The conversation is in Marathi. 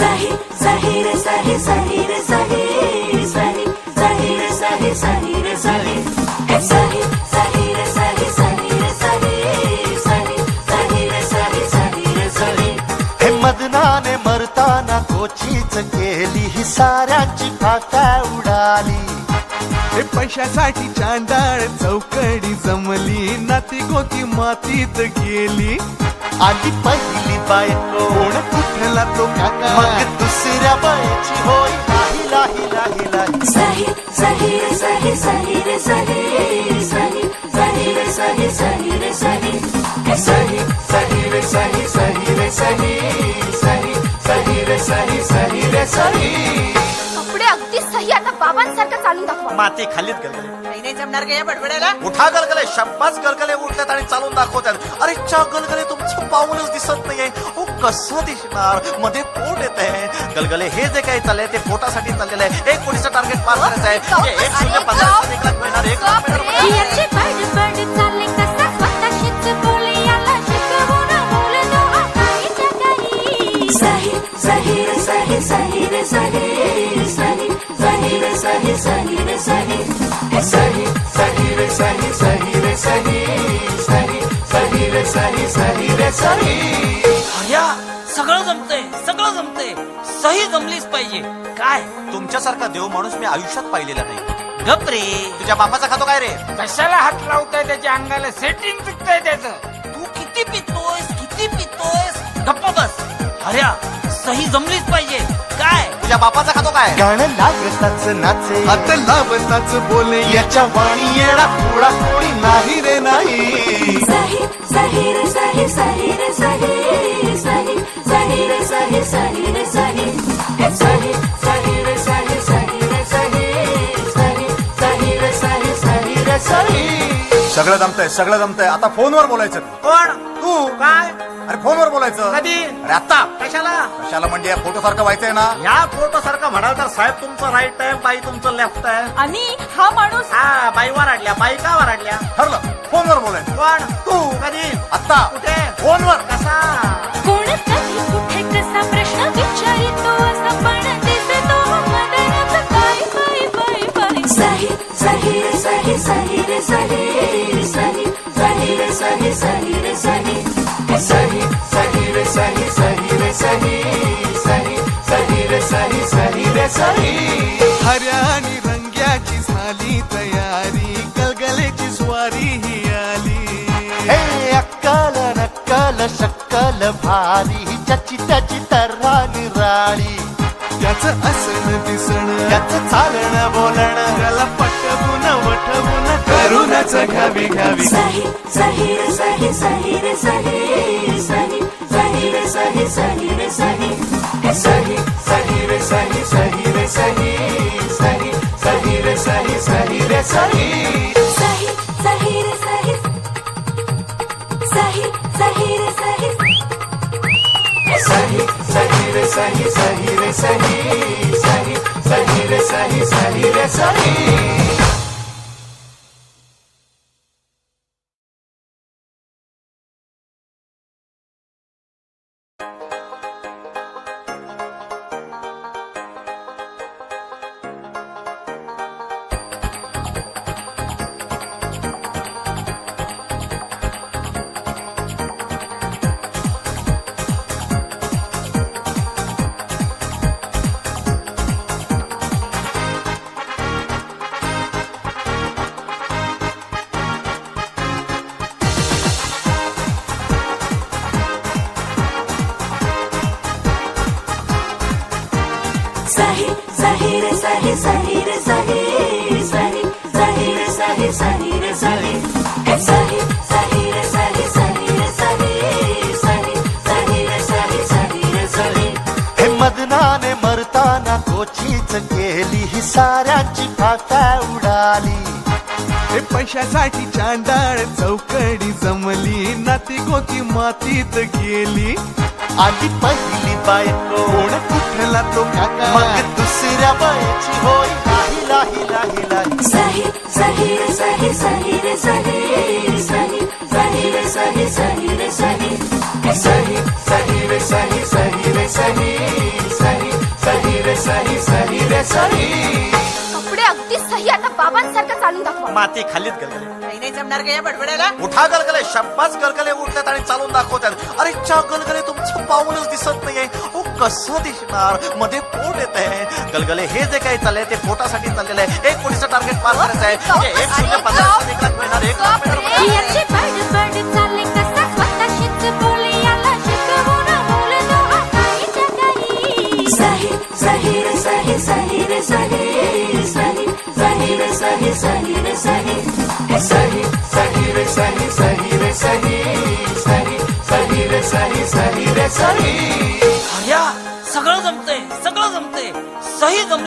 सही सही रे सही सही रे सही सही सही रे सही सही रे सही हे सही सही रे सही सही रे सही सही सही रे सही सही रे सही हे मदनाने मरताना कोचीच केली ही साऱ्यांची फाका उडाली हे पैशासाठी चांडाळ चौकडी जमली नाती गोती मातीत गेली आली पहिली बायको कोण कुठला तो काका मग दुसऱ्या बायची होय लाही लाही लाही लाही सही सही रे सही सही रे सही सही सही रे सही सही रे सही हे सही सही रे सही सही रे सही सही सही रे सही सही रे सही कपडे अगदी सही आता बाबांसारखं चालून दाखवा. माती खालीच गलगले नाही जमणार का या बडबड्याला. उठा गलगले शब्बाच गलगले उठतात आणि चालून दाखवतात. अरे चा गलगले तुमचं पाऊलच दिसत नाहीये. ओ कसं दिसणार मध्ये पोट येत आहे. गलगले हे जे काही चाललंय ते पोटासाठी चाललेलं आहे. एक कोटीचं टार्गेट पार करायचं आहे. 1,050 1 लाख मिळणार 1 लाख मिळणार. याची बडबड चालले कसा स्वतःशीच बोले याला शिकवून बोलतो आकाईच्या काही. सही सही रे सही सही रे सही सही सही रे सही सही रे सही हे सही सही रे सही सही रे सही सही सही रे सही सही रे सही अरे सगळं जमतंय सही जमलीच पाहिजे. काय तुमच्यासारखा देव माणूस मी आयुष्यात पाहिलेला नाही. गप रे. तुझ्या बापाचा खातो काय रे. कशाला हात लावताय त्याच्या अंगाला सेटिंग चुकतंय त्याचं. तू किती पितोयस गप्प बस. अरे सही जमलीच पाहिजे. काय तुझ्या बापाचा खातो काय. गाणं लागताच नाचे हात लावताच बोले याच्या वाणी येडा थोडा कोणी नाही रे नाही सही सही रे सही सही रे सही सही सही रे सही सही रे सही हे सही सही रे सही सही रे सही सही सही रे सही सही रे सही सगळं जमतंय. आता फोनवर बोलायचं. कोण तू काय अरे फोनवर बोलायचं. कधी अरे आता कशाला कशाला म्हणजे या फोटो सारखं व्हायचंय ना. या फोटो सारखं म्हणाल तर साहेब तुमचं राईट आहे बाई तुमचं लेफ्ट आहे. आणि हा माणूस हा बाई वराडल्या बाई का वराडल्या. ठरलं फोनवर बोलायचं. कोण तू कधी आता कुठे फोनवर. कसा कोण कधी कुठे कसा प्रश्न विचारितो असा पण दिसतो मदनाचा काय बाई बाई बाई. सही सही रे सही सही रे सही सही सही रे सही सही रे सही हे सही सही रे सही सही रे सही सही सही रे सही सही रे सही हऱ्या आणि रंग्याची झाली तयारी गलगलेची स्वारी ही आली हे अक्कल नक्कल शक्कल भारी ज्याची त्याची तर्रा निराळी त्याचं असण दिसण त्याचं चालणं बोलणं त्याला पटवून वठवून करूनच घ्यावी घ्यावी सही सही रे सही सही रे सही सही सही रे सही सही रे सही हे सही सही रे सही सही रे सही सही सही रे सही सही रे सही सही सही रे सही सही सही रे सही सही सही रे सही सही रे सही सही सही रे सही सही रे सही सही सही रे सही सही रे सही सही सही रे सही सही रे सही हे सही सही रे सही सही रे सही सही सही रे सही सही रे सही हे मदनाने मरताना कोचीच केली ही साऱ्यांची फाका उडाली हे पैशासाठी चांडाळ चौकडी जमली नाती गोती मातीत गेली आली पहिली बायको कोण कुठला तो काका मग दुसऱ्या बायची होय लाही लाही लाही लाही सही सही रे सही सही रे सही सही सही रे सही सही रे सही हे सही सही रे सही सही रे सही सही सही सही रे सही कपडे अगदी सही आता बाबांसारखं चालून दाखवा. माती खालीत गलगले नाही जमणार का या बडबड्याला उठा गलगले शब्बाच गलगले उठतात आणि चालून दाखवतात. अरे च्या गलगले तुमचं पाऊलच दिसत नाहीये. ओ कसं दिसणार मध्ये पोट येत आहे. गलगले हे जे काही चाललंय ते पोटासाठी चाललेलं आहे. 1 कोटीचं टार्गेट पार करायचं आहे. म्हणजे 1,050,000 मिळणार 1 लाख मिळणार. याचे बडबड चालले कसा स्वतःशीच बोले याला शिकवून बोल दो आईच्या काही. सही सही रे सही सही रे सही सही सही रे सही सही रे सही सही सही रे सही सही रे सही सही सही रे सही सही रे सही अरे सगळं जमतंय सही जम